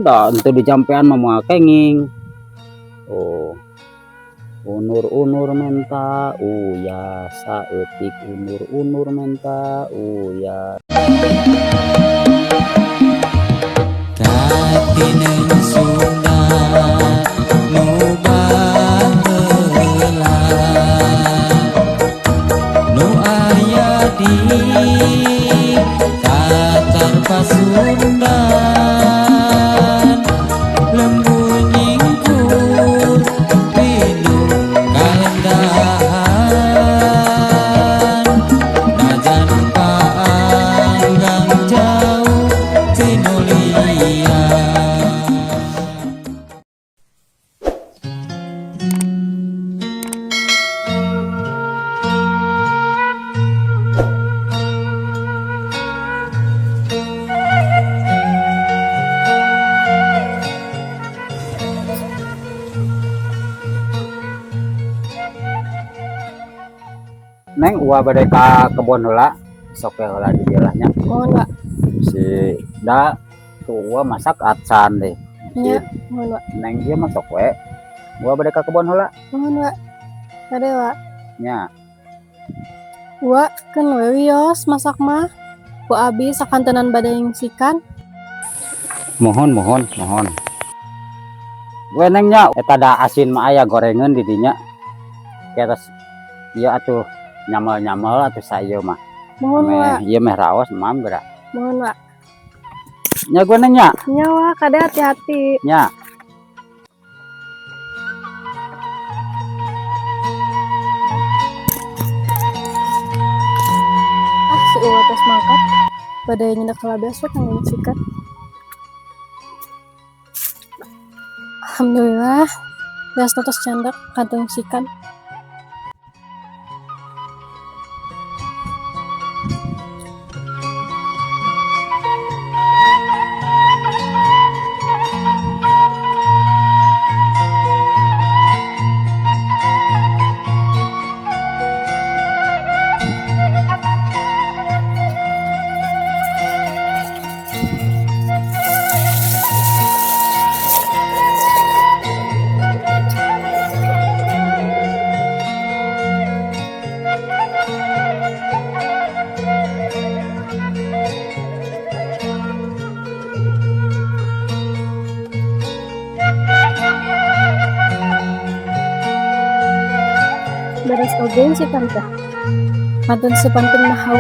Da untuk dijampean mah kenging. Oh. Unur-unur menta uya saeutik unur-unur menta uya. Katineng sunat nu baheula nu aya di tatar Pasundan lembu nyingkur pilu kalendahan najan paanggang jauh tinulian. Neng uah bade ka kebon heula sok heula di dieulah nya. Mohon Pak. Si da tu uah masak acan deh. Ya, mohon Pak. Neng dia mah sok we. Uah bade ka kebon heula Mohon Pak. Ada Pak. nya. Wak kan we wios masak mah. Ku abi sakantenan bade ngsikan. Mohon. Gue neng nya eta da asin mah aya gorengan di dinya. Keras ieu atuh nyamel-nyamel atuh saeueuh mah. Mohon Pak. Ieu meh raos mam geura. Mohon Pak. Nya gue neng nya. Nya Wak, kada hati-hati. Nya. Si uwa tos mangkat. Bade nyendak heula besok kang ngsikan. Alhamdulillah. Beas tos candak kantong ngsikan. Beres oge ngsikan teh. Kantun sepantun mah hau.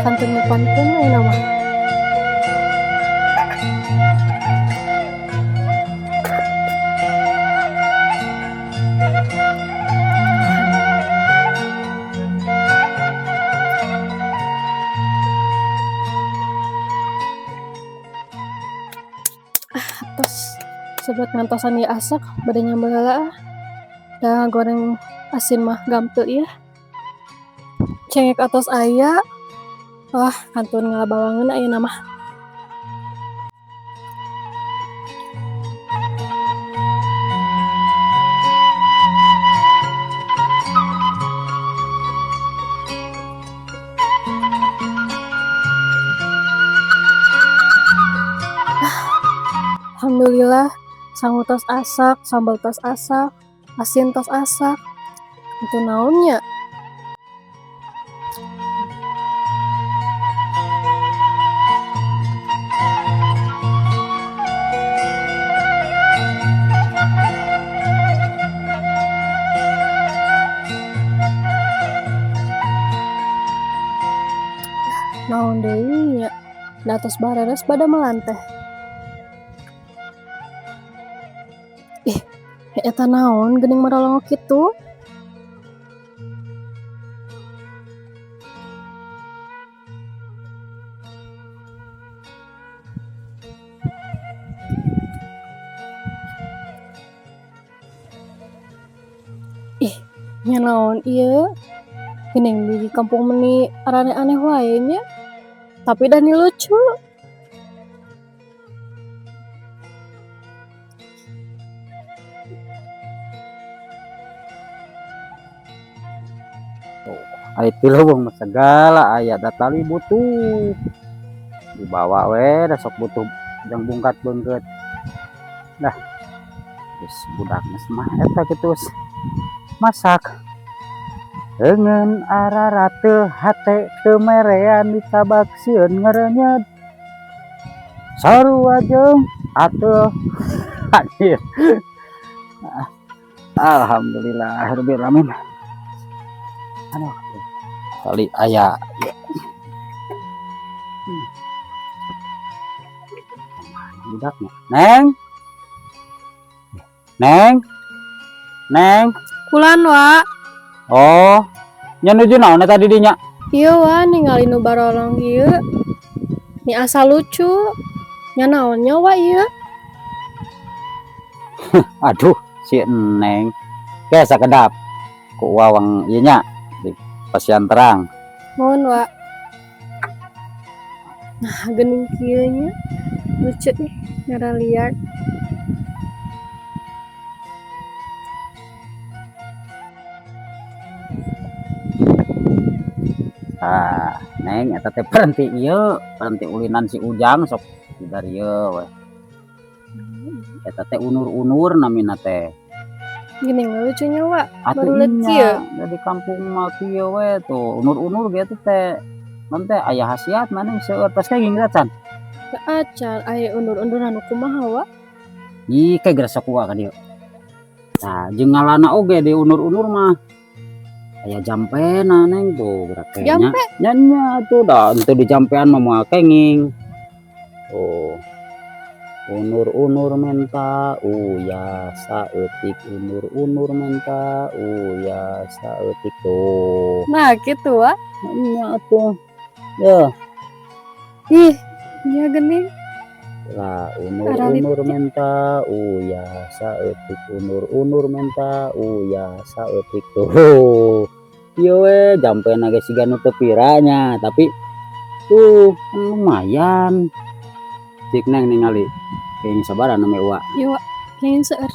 Kantun pantun ayeuna mah. Tos sebut ngantosan ieu asak bade nyambel heula. Da goreng asin mah gampil ieu. Cengek atos aya. Wah, kantun ngalabawangeun ayeuna mah. Alhamdulillah, sangu tos asak, sambal tos asak, asin tos asak. Itu naon nya? Naon deui nya? Da tos bareres bade melanteh. Eta naon geuning marolongok kitu? Nya naon ieu? Geuning di kampung meuni aneh-aneh wae nya. Tapi dah ni lucu. tuh ari tileuweung mah segala aya da tali butuh dibawa we da sok butuh jang bungkat beungkeut dah geus budak geus mah eta kitu masak dengan arara teu hate teu merean dicabaksieun ngarenyet sarua jeung atuh hadir. Alhamdulillahirabbil alamin. Aduh, kali aya budaknya. Neng. Kulan wa. Oh, nya nuju naon tadi dinya? Ieu wa ningali nu barolong ieu. Ni asa lucu. Nya naonnya wa ieu? Aduh, si Neng. Kayak sakedap. Ku wawang ieu nya di pasian terang. Mohon wa. Nah, geuning kieu nya. Lucu nih, ngara liar. Neng eta teh berhenti ieu, berhenti ulinan si Ujang sok dari ieu we. Eta teh unur-unur namina teh. Geuning lucunya wa. Atuh Baru liat kieu. dari kampung mah kieu we tuh unur-unur gitu teh. Naon teh aya hasiat maneh seueur tos kayak gini can. Teu acan aya undur-undur anu kumaha wa? Ih kayak gerasa kuah ka dieu. Nah, jeung ngalana oge di unur-unur mah aya jampena neng tuh gerak kayaknya. Jampe. Nya tuh dah ente di jampean mah moal kenging. Oh. Unur-unur menta uya saeutik unur-unur menta uya saeutik tuh. Nah, gitu wa. Nya tuh. Ya, Ih, iya geuning. lah unur-unur menta uya saeutik unur-unur menta uya saeutik tuh. Ieu we jampena ge siga nu teu piranya, tapi tuh kan lumayan. Cik Neng ningali kayaknya sabaraha name wa. Ieu wa. Kayaknya seueur.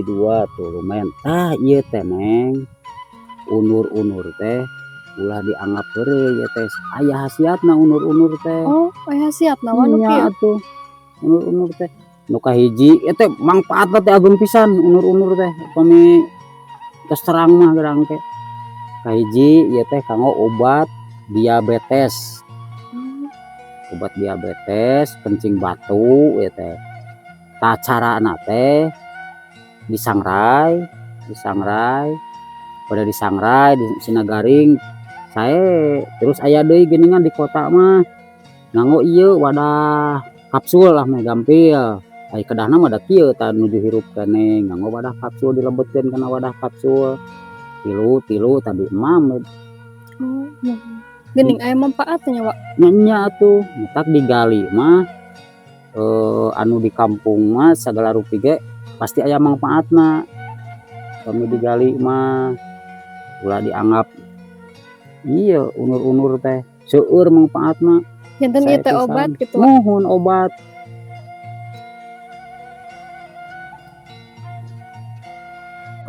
1 2 tuh lumayan. Tah ieu teh Neng. Unur-unur teh ulah dianggap heureuy ya teh. Aya hasiatna unur-unur teh. Oh, aya hasiatna wa nu kieu. Nya atuh. Unur-unur teh nu kahiji teh mangpaatna teh agung pisan unur-unur teh upami tos terang mah gerang teh. Kahiji ieu teh kanggo obat diabetes. Obat diabetes, kencing batu ya teh. Tah carana teh disangrai, pada disangrai di sinagaring sae terus aya deui geuningan di kota mah nganggo ieu wadah kapsul lah mah gampil. Ai kedahna mah da kieu tah nu dihirup keneh nganggo wadah kapsul dilebetkeun kana wadah kapsul. Tilu tadi emam. Oh, geuning aya manfaatnya wa. Nya atuh tak digali mah anu di kampung mah sagala rupi ge pasti aya manfaatna. Kami digali mah ulah dianggap iya unur-unur teh seueur manfaatna. Janten ieu teh obat gitu. Mohon obat.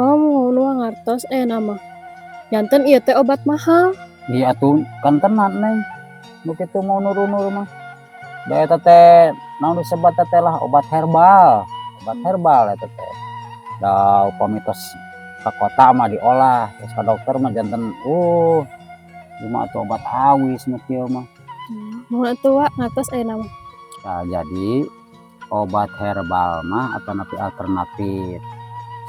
Oh, mohon wa ngartos nama. Janten ieu teh obat mahal. Iya atuh kan tenan Neng. Nu kitu mau unur-unur mah. Da eta teh naon disebat teh lah obat herbal. Obat herbal eta teh. Da upami tos ka kota mah diolah, terus ka dokter mah janten cuma atuh obat awis nu kieu mah. Mohon atuh wa ngartos aya nama. Nah, jadi obat herbal mah alternatif.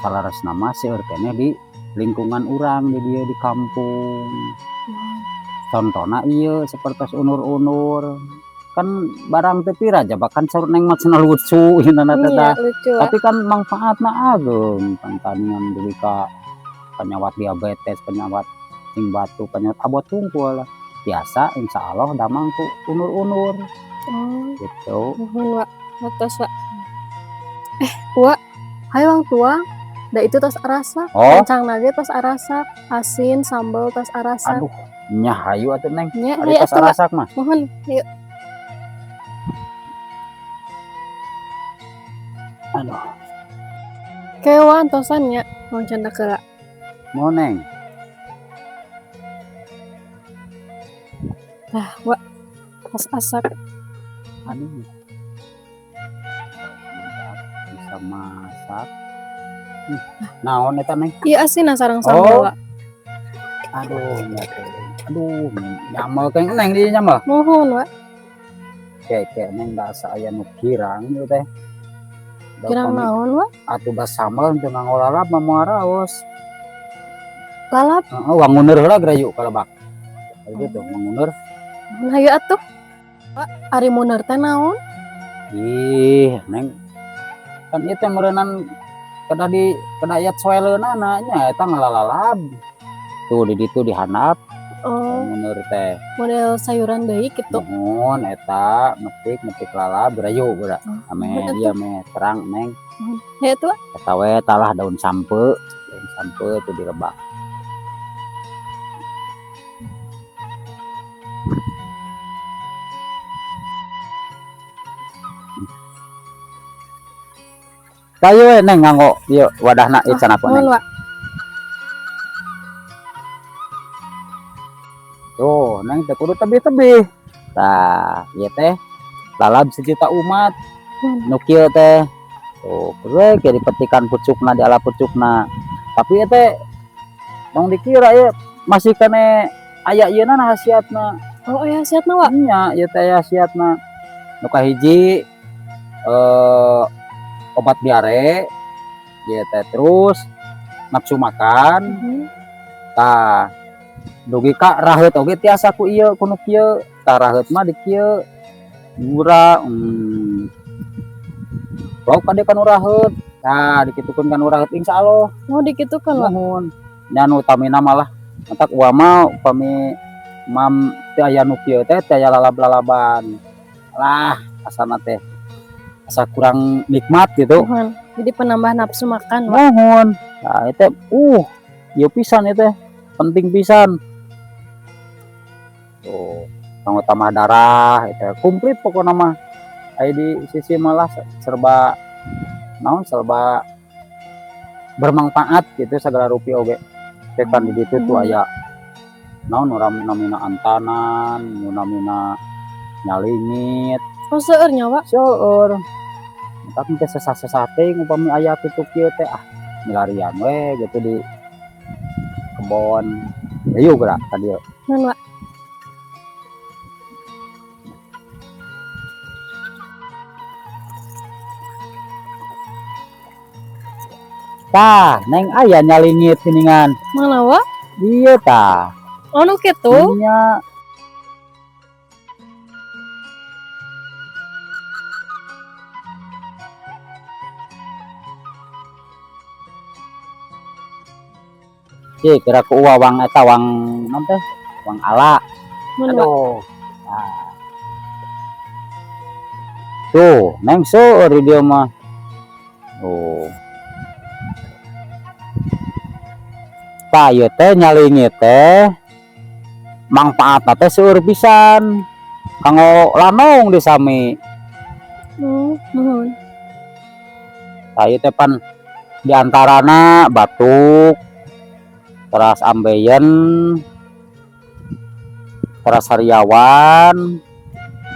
Salaresna mah seueur keneh di lingkungan urang di dieu di kampung. Contohna ieu sapertos unur-unur. Kan barang teu pira jabakan saur Neng mah cenah lucu inana teh tah. Tapi kan manfaatna ageung tantanian deui ka penyawat diabetes, penyawat kencing batu, penyawat abot tungkul. Biasa insyaallah damang ku unur-unur. Oh, Gitu. mohon wa ngartos wa. Wa, hayu wang tua. Da itu tos arasa. Oh. Kencang ge tos arasa, asin, sambel tos arasa. Aduh, nya hayu atuh Neng. Nya Ari tos arasak mah. Mohon, yuk. Aduh, Kewan tosan nya, mau canda keula. mau Neng. Wak, pas asak. Aduh. Bisa masak. Naon eta Neng? Iya asin sareng Oh. sambal, Wak. Aduh, nya teh. Aduh, nyamel teh Neng di nyamel. Mohon, Wak. Kayak Neng bahasa aya nu kirang ieu teh. Da Kirang pami- naon, Wak? Atuh bas sambal teu ngangolala mah raos. Lalap. Heeh, wanguneur heula gerayu kalebak. Kayak gitu, wanguneur. Nah, ya atuh. Wak, ari muneur teh naon? Ih, Neng. Kan ieu teh meureunnan kada ayat soeleunana nya eta ngalalalab. Tuh di ditu dihandap Oh, wanguneur teh. model sayuran deui kitu. Nuhun eta metik lalab gerayu geura. Ame Atuh. ieu me terang Neng. Ya atuh, Wak. Eta we talah daun sampe itu direbak. Kayu we Neng nganggo ieu wadahna ieu can aku Neng. Mohon, Wak. Tuh, Neng teh kudu tebih-tebih. Tah, ieu teh lalab sejuta umat. Nu kieu teh. Tuh, kudu ge dipetikan pucukna diala pucukna. Tapi ieu teh mong dikira ieu masih kene aya ieuna na khasiatna. Oh, ya siatna, Wak. Nya, ieu teh khasiatna. Nu kahiji obat diare. Ieu teh terus nafsu makan. Tah, dugi ka raheut oge tiasa ku ieu ku nu kieu. Tah raheut mah di kieu gura Lauk kade kanu raheut. Nah, dikitukeun kanu raheut insyaallah. Oh, dikitukan, Wak. Nuhun. Nya nu utamina malah entak ua mah upami mam teu aya nu kieu teh teu aya lalab-lalaban. Lah, asana teh asa kurang nikmat gitu. Mohon. Jadi penambah nafsu makan, Wak. Nuhun. Nah, itu ieu pisan itu penting pisan. Tuh, kanggo tambah darah itu komplit pokokna mah. Aya di sisi malah serba bermanfaat gitu segala rupiah oge. Teh kan di ditu tuh aya naon nu namina antanan, nu namina nyalingit, Oh, seueur nya, Wak. seueur. Tapi teh sesah-sesah teh upami aya kitu kieu teh milarian we gitu di kebon. Ayo geura ka dieu. Mohon, Wak. Tah, Neng aya nyalingit geuningan. Mana, Wak? Ieu tah. Oh, nu kitu. Nya kira ku wang eta wang naon teh? Wang ala. Mohon, Wak. Aduh. Nah. Tuh, Neng seueur di dieu mah. Oh. Tah ieu teh nyalingit teh mangpaatna teh seueur pisan. Kanggo lanong di sami. Oh, mohon. Tah ieu teh pan diantarana batuk, teras ambeien, teras sariawan,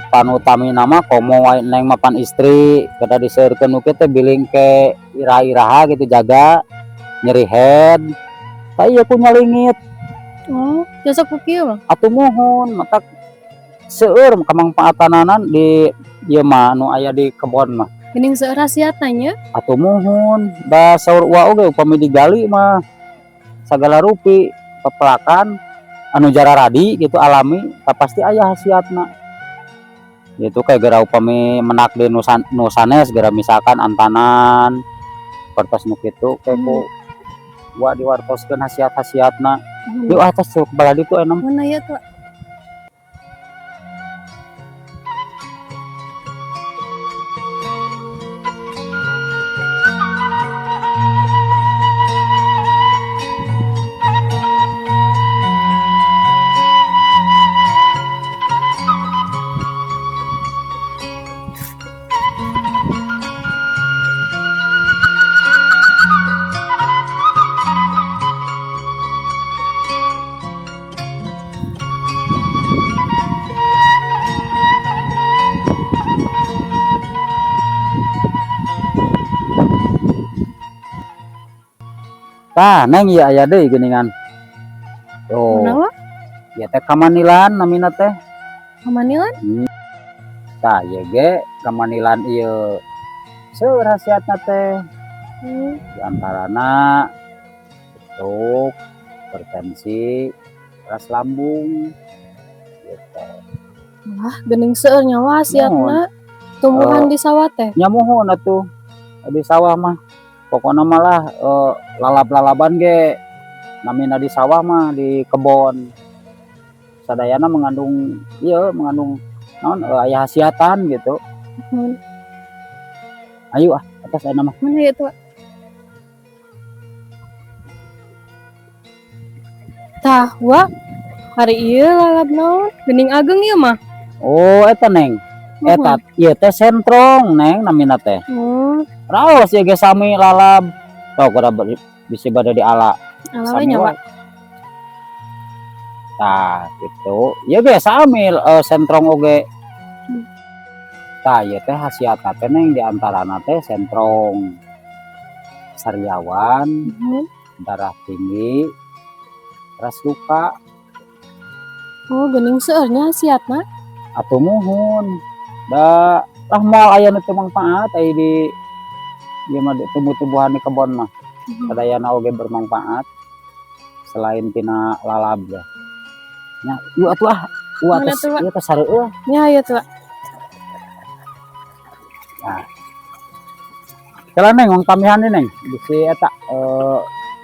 panutamina mah komo wae Neng mapan istri kada diseureurkeun nu kieu teh biling ke iraha-iraha gitu jaga nyeri head. Tah ieu ku nyalingit. Oh, jasa ku kieu, Bang. Atuh mohon matak seueur kamangpaatananan di ieu mah nu aya di kebon mah. Geuning seueur khasiatna nya. Atuh mohon da saur ua oge upami digali mah sagala rupi pepelakan anu jara radi gitu alami tah pasti aya khasiatna. Gitu kayak gara upami menak di nu sanes gara misalkan antanan pertos nu kitu kayak ku ua diwartoskeun khasiat-khasiatna. Yuk atas kepala ditu enom. Mana ya tuh? Tah neng ya aya deui geuningan. Tuh, Nawa? ya teh kamanilan namina teh. Kamanilan? Tah ieu ge kamanilan ieu seueur hasiatna teh. Di antarana stroke, hipertensi, keras lambung. Gitu. Wah, geuning seueur nyawa hasiatna. Tumbuhan di sawah teh. Nya muhun atuh di sawah mah. Pokona malah lalab-lalaban ge namina di sawah mah di kebon. Sadayana mengandung mengandung naon aya hasiatan gitu. Ayo atas aya mah. Mana ya tuh? Tah, wah. Hari ieu lalab naon? Geuning ageng ieu mah. Oh eta neng. Eta ieu teh sentrong neng namina teh. Raos ieu ge sami lalab. Tong kuda bisi bade diala. Alawe nyawa. Tah gitu. Ieu ge sami sentrong oge. Tah ieu teh hasiatna teh neng di antarana teh sentrong. Sariawan, darah tinggi, keras luka. Oh, geuning seueurnya hasiatna. Atuh muhun. Da lah moal aya nu teu mangpaat aya di ieu mah tumbuh-tumbuhan di kebon mah. Sadayana oge bermanfaat selain tina lalab ya. Nya ieu atuh Mana tuh, Wak? ieu teh sareueuh. Nya ieu tuh. Nah. Kala neng wong tamihan neng bisi eta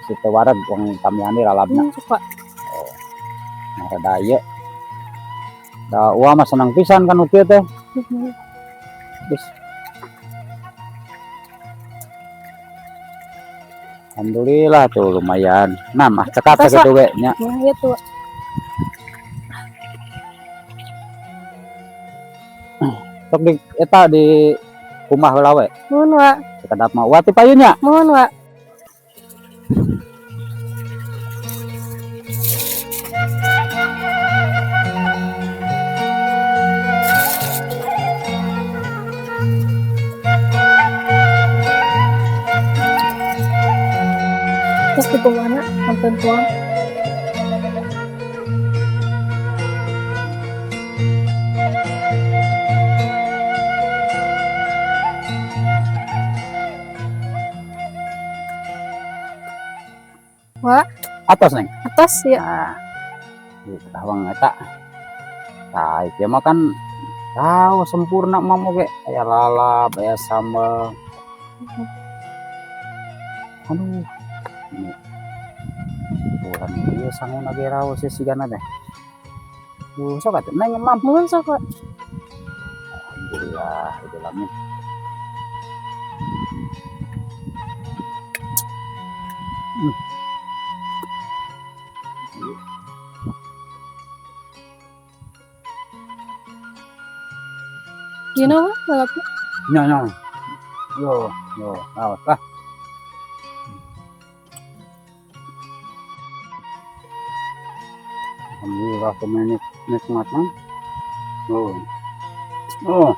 si teu wareg wong tamihan lalabna. Suka. Nah rada ieu. Da ulah mah senang pisan kan kieu teh. Bis. Alhamdulillah tuh lumayan. Nah mah cekat teh kitu we nya. Nya ieu tuh. Sok di eta di rumah heula we. Nuhun, Wak. Sekedap mah wati payunnya. Mohon, Wak. Terus di kumana nonton tuang. Wak, Atos neng. atas ya. Nah, di tawang eta. Tah ieu mah kan tahu sempurna mah oge aya lalab, aya sambel. Aduh. Ini. Kurang ieu sangun ge raos sigana teh. Sok atuh neng mam. Mohon sok, Wak. Alhamdulillah itu lamun. Gina, Wak, lalapnya. Nya. Yo, raos lah. Alhamdulillah kemenik nikmat mah. Oh.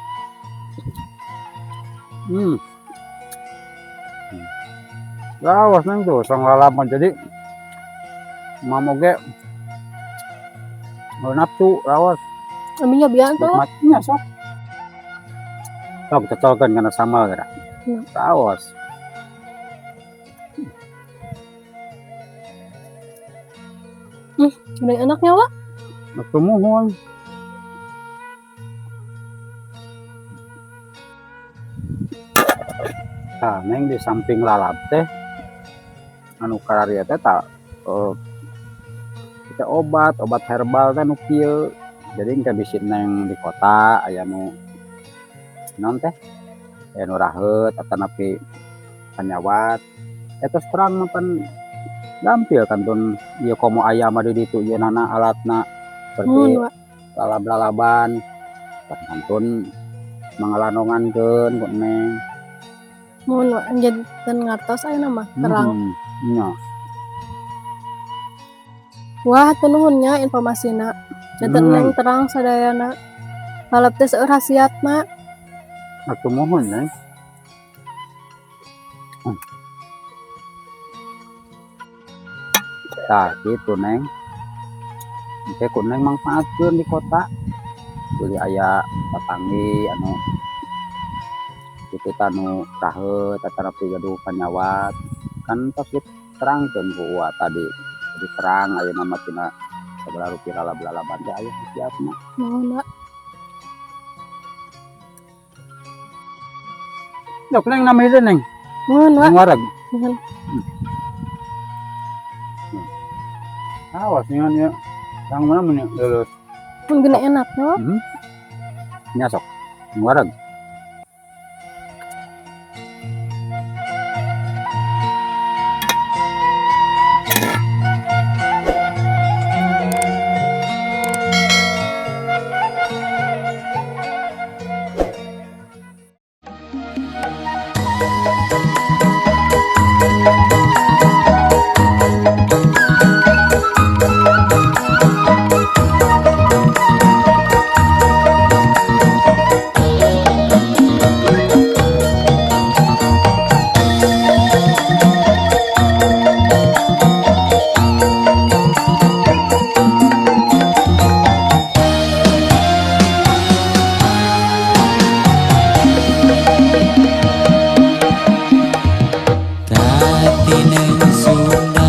Raos neng tuh sang lalap jadi mamoge nafsu raos Aminnya biar tuh. nikmatnya sok. Sok cocolkeun kana sambal gara. Raos. Udah enaknya, Wak. Atuh muhun. Nah, neng di samping lalap teh anu kararieu teh kita obat herbal teh nu kieu. Jadi engke bisi neng di kota aya nu naon teh? Aya nu raheut atanapi panyawat. Eta terang mah pan gampil kan tun ieu komo aya mah di ditu yeunana alatna seperti lalab-lalaban. Kantun mangalanongankeun ku neng. Mohon, Wak. Janten ngartos ayeuna mah terang. Nya. Wah, teu nuhunnya informasina. Janten neng terang sadayana. Lalap teh seueur hasiatna. Atuh muhun neng. Tah gitu neng. Oke ku neng manfaatkeun di kota. Beli aya tatanggi anu kitu tanu raheut tatarapi gaduh panyawat. Kan tos diterangkeun ku Uwa tadi. Jadi terang ayeuna mah tina sabala rupi lalab-lalaban teh aya hasiatna. Mohon Wak. Dok neng nama itu neng. Mohon Wak. Neng wareg. Mohon. Awas ngan ya. Yang mana mun lulus. Mun gini enak no. Nya sok. Neng wareg. Tatineung Sunda